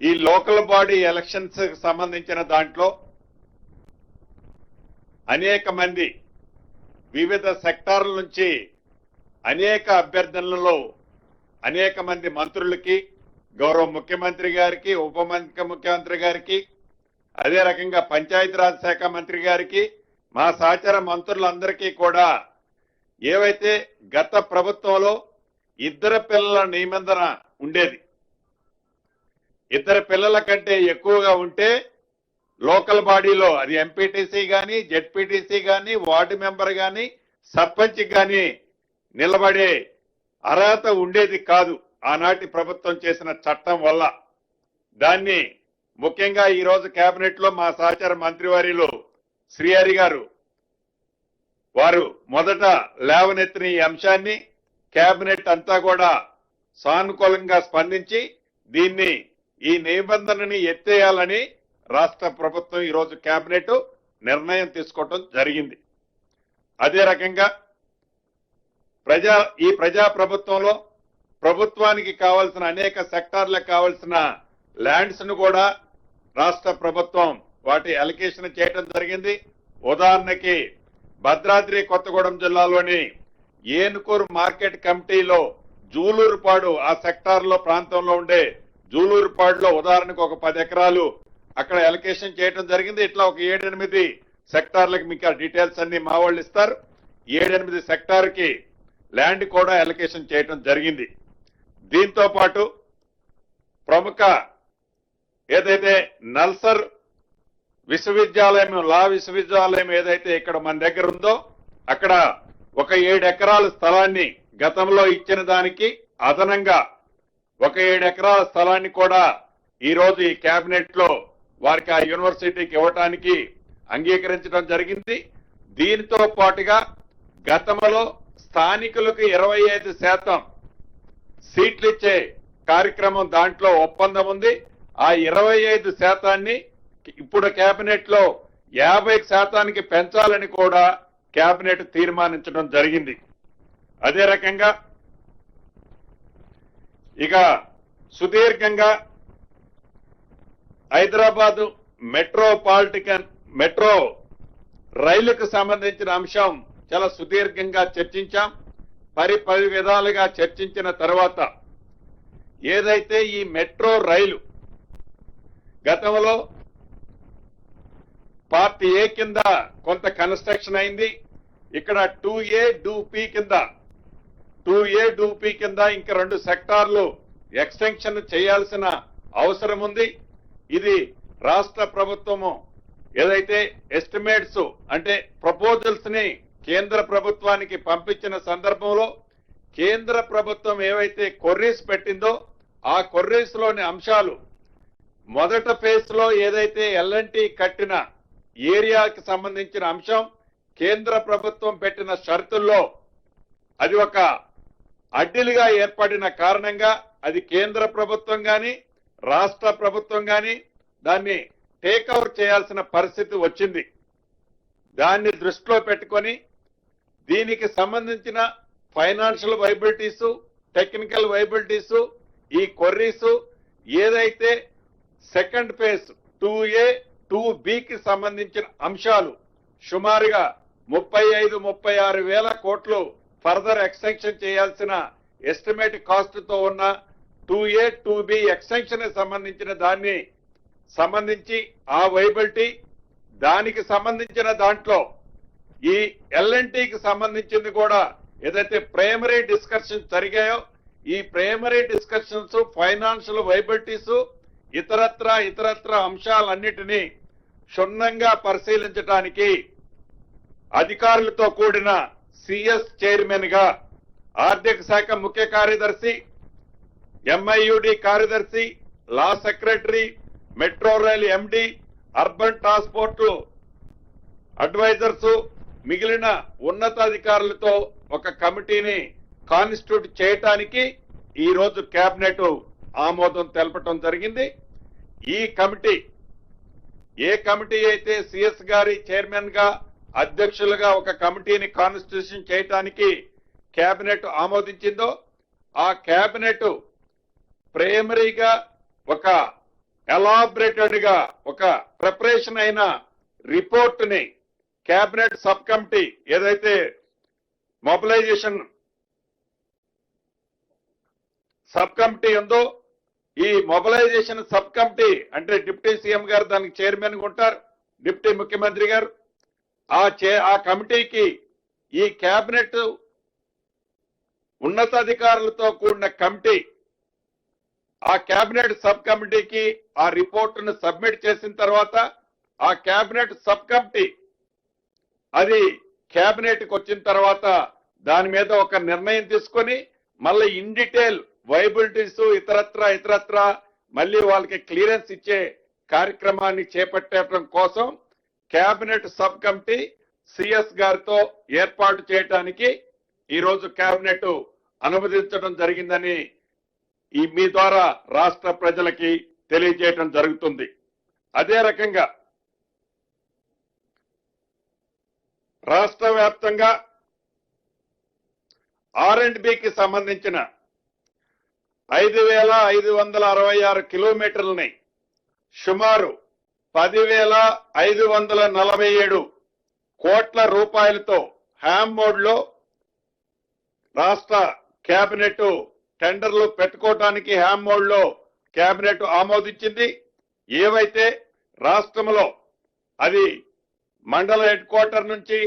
ఈ local body elections కి సంబంధించిన దాంట్లో అనేక మంది వివిధ సెక్టార్ల నుంచి అనేక అభ్యర్థనలలో అనేక మంది మంత్రులకి, గౌరవ ముఖ్యమంత్రి గారికి, ఉప ముఖ్యమంత్రి గారికి, అదే రకంగా పంచాయతీరాజ్ శాఖ మంత్రి గారికి, మా సహచర మంత్రులందరికీ కూడా ఏవైతే గత ప్రభుత్వంలో ఇద్దరు పిల్లల నిబంధన ఉండేది, ఇద్దరు పిల్లల కంటే ఎక్కువగా ఉంటే లోకల్ బాడీలో అది ఎంపీటీసీ గాని, జెడ్పీటీసీ గాని, వార్డు మెంబర్ గాని, సర్పంచ్ గాని నిలబడే అర్హత ఉండేది కాదు ఆనాటి ప్రభుత్వం చేసిన చట్టం వల్ల. దాన్ని ముఖ్యంగా ఈ రోజు కేబినెట్ లో మా సహచర మంత్రివర్యులు శ్రీహరి గారు వారు మొదట లేవనెత్తిన ఈ అంశాన్ని కేబినెట్ అంతా కూడా సానుకూలంగా స్పందించి దీన్ని ఈ నిబంధనని ఎత్తేయాలని రాష్ట్ర ప్రభుత్వం ఈ రోజు కేబినెట్ నిర్ణయం తీసుకోవడం జరిగింది. అదే రకంగా ఈ ప్రజా ప్రభుత్వంలో ప్రభుత్వానికి కావాల్సిన అనేక సెక్టార్లకు కావాల్సిన ల్యాండ్స్ ను కూడా రాష్ట్ర ప్రభుత్వం వాటి అలొకేషన్ చేయడం జరిగింది. ఉదాహరణకి భద్రాద్రి కొత్తగూడెం జిల్లాలోని ఏనుకూరు మార్కెట్ కమిటీలో జూలూరుపాడు ఆ సెక్టార్ లో ప్రాంతంలో ఉండే జూలూరుపాడులో ఉదాహరణకు ఒక 10 ఎకరాలు అక్కడ అలొకేషన్ చేయడం జరిగింది. ఇట్లా ఒక 7-8 సెక్టార్లకు మీకు ఆ డీటెయిల్స్ అన్ని మా వాళ్ళు ఇస్తారు. 7-8 సెక్టార్ కి ల్యాండ్ కూడా అలొకేషన్ చేయడం జరిగింది. దీంతో పాటు ప్రముఖ ఏదైతే నల్సర్ విశ్వవిద్యాలయం, లా విశ్వవిద్యాలయం ఏదైతే ఇక్కడ మన దగ్గర ఉందో అక్కడ ఒక 7 ఎకరాల స్థలాన్ని గతంలో ఇచ్చిన దానికి అదనంగా ఒక 7 ఎకరాల స్థలాన్ని కూడా ఈ రోజు ఈ కేబినెట్ లో వారికి ఆ యూనివర్సిటీకి ఇవ్వటానికి అంగీకరించడం జరిగింది. దీనితో పాటుగా గతంలో స్థానికులకు 25% సీట్లు ఇచ్చే కార్యక్రమం దాంట్లో ఒప్పందం ఉంది. ఆ 25% ఇప్పుడు కేబినెట్ లో 50% పెంచాలని కూడా కేబినెట్ తీర్మానించడం జరిగింది. అదే రకంగా ఇక సుదీర్ఘంగా హైదరాబాదు మెట్రో రైలుకు సంబంధించిన అంశం చాలా సుదీర్ఘంగా చర్చించాం. పలు విధాలుగా చర్చించిన తర్వాత ఏదైతే ఈ మెట్రో రైలు గతంలో పార్ట్ ఏ కింద కొంత కన్స్ట్రక్షన్ అయింది. ఇక్కడ 2A 2P కింద ఇంకా 2 సెక్టార్లు ఎక్స్టెన్షన్ చేయాల్సిన అవసరం ఉంది. ఇది రాష్ట్ర ప్రభుత్వము ఏదైతే ఎస్టిమేట్స్ అంటే ప్రపోజల్స్ ని కేంద్ర ప్రభుత్వానికి పంపించిన సందర్భంలో కేంద్ర ప్రభుత్వం ఏవైతే కొర్రీస్ పెట్టిందో ఆ కొర్రీస్ లోని అంశాలు మొదట ఫేజ్ లో ఏదైతే ఎల్ఎన్టీ కట్టిన ఏరియాకి సంబంధించిన అంశం కేంద్ర ప్రభుత్వం పెట్టిన షరతుల్లో అది ఒక అడ్డిలుగా ఏర్పడిన కారణంగా అది కేంద్ర ప్రభుత్వం గాని రాష్ట్ర ప్రభుత్వం గాని దాన్ని టేక్ఓవర్ చేయాల్సిన పరిస్థితి వచ్చింది. దాన్ని దృష్టిలో పెట్టుకొని దీనికి సంబంధించిన ఫైనాన్షియల్ వైబిలిటీస్, టెక్నికల్ వైబిలిటీస్, ఈ కొర్రీస్ ఏదైతే సెకండ్ ఫేజ్ 2A 2Bకి సంబంధించిన అంశాలు సుమారుగా 35-36 వేల కోట్లు ఫర్దర్ ఎక్స్టెన్షన్ చేయాల్సిన ఎస్టిమేట్ కాస్ట్ తో ఉన్న 2A 2B ఎక్స్టెన్షన్ సంబంధించి ఆ వైబిలిటీ దానికి సంబంధించిన దాంట్లో ఈ ఎల్ఎన్టీకి సంబంధించింది కూడా ఏదైతే ప్రైమరీ డిస్కషన్స్ జరిగాయో ఈ ప్రైమరీ డిస్కషన్స్, ఫైనాన్షియల్ వైబిలిటీస్, ఇతరత్ర అంశాలన్నిటినీ క్షుణ్ణంగా పరిశీలించడానికి అధికారులతో కూడిన సిఎస్ చైర్మన్ గా ఆర్థిక శాఖ ముఖ్య కార్యదర్శి, ఎంఐయుడి కార్యదర్శి, law secretary, metro rail MD, urban transport advisers, మిగిలిన ఉన్నతాధికారులతో ఒక కమిటీని కాన్స్టిట్యూట్ చేయటానికి ఈ రోజు కేబినెట్ ఆమోదం తెలపటం జరిగింది. ఈ కమిటీ ఏ కమిటీ అయితే సిఎస్ గారి చైర్మన్ గా అధ్యక్షులుగా ఒక కమిటీని కాన్స్టిట్యూషన్ చేయటానికి కేబినెట్ ఆమోదించిందో ఆ కేబినెట్ ప్రైమరీగా ఒక ఎలాబరేటెడ్ గా ఒక ప్రిపరేషన్ అయిన రిపోర్ట్ ని కేబినెట్ సబ్ కమిటీ ఏదైతే మొబిలైజేషన్ సబ్ కమిటీ ఉందో ఈ మొబిలైజేషన్ సబ్ కమిటీ అంటే డిప్యూటీ సీఎం గారు దానికి చైర్మన్ గా ఉంటారు, డిప్యూటీ ముఖ్యమంత్రి గారు. ఆ కమిటీకి ఈ కేబినెట్ ఉన్నతాధికారులతో కూడిన కమిటీ ఆ కేబినెట్ సబ్ కమిటీకి ఆ రిపోర్టును సబ్మిట్ చేసిన తర్వాత ఆ కేబినెట్ సబ్ కమిటీ అది కేబినెట్ కి వచ్చిన తర్వాత దాని మీద ఒక నిర్ణయం తీసుకొని మళ్ళీ ఇన్ డీటెయిల్ వైబిలిటీస్ ఇతరత్ర మళ్ళీ వాళ్ళకి క్లియరెన్స్ ఇచ్చే కార్యక్రమాన్ని చేపట్టడం కోసం కేబినెట్ సబ్ కమిటీ సిఎస్ గారితో ఏర్పాటు చేయడానికి ఈ రోజు కేబినెట్ అనుమతించడం జరిగిందని మీ ద్వారా రాష్ట్ర ప్రజలకి తెలియజేయడం జరుగుతుంది. అదే రకంగా రాష్ట్ర వ్యాప్తంగా R&Bకి సంబంధించిన 5,566 కిలోమీటర్లని సుమారు 10,547 కోట్ల రూపాయలతో హ్యామ్ మోడ్ లో రాష్ట్ర కేబినెట్ టెండర్లు పెట్టుకోవడానికి హ్యామ్ మోడ్ లో కేబినెట్ ఆమోదించింది. ఏవైతే రాష్ట్రంలో అది మండల హెడ్ క్వార్టర్ నుంచి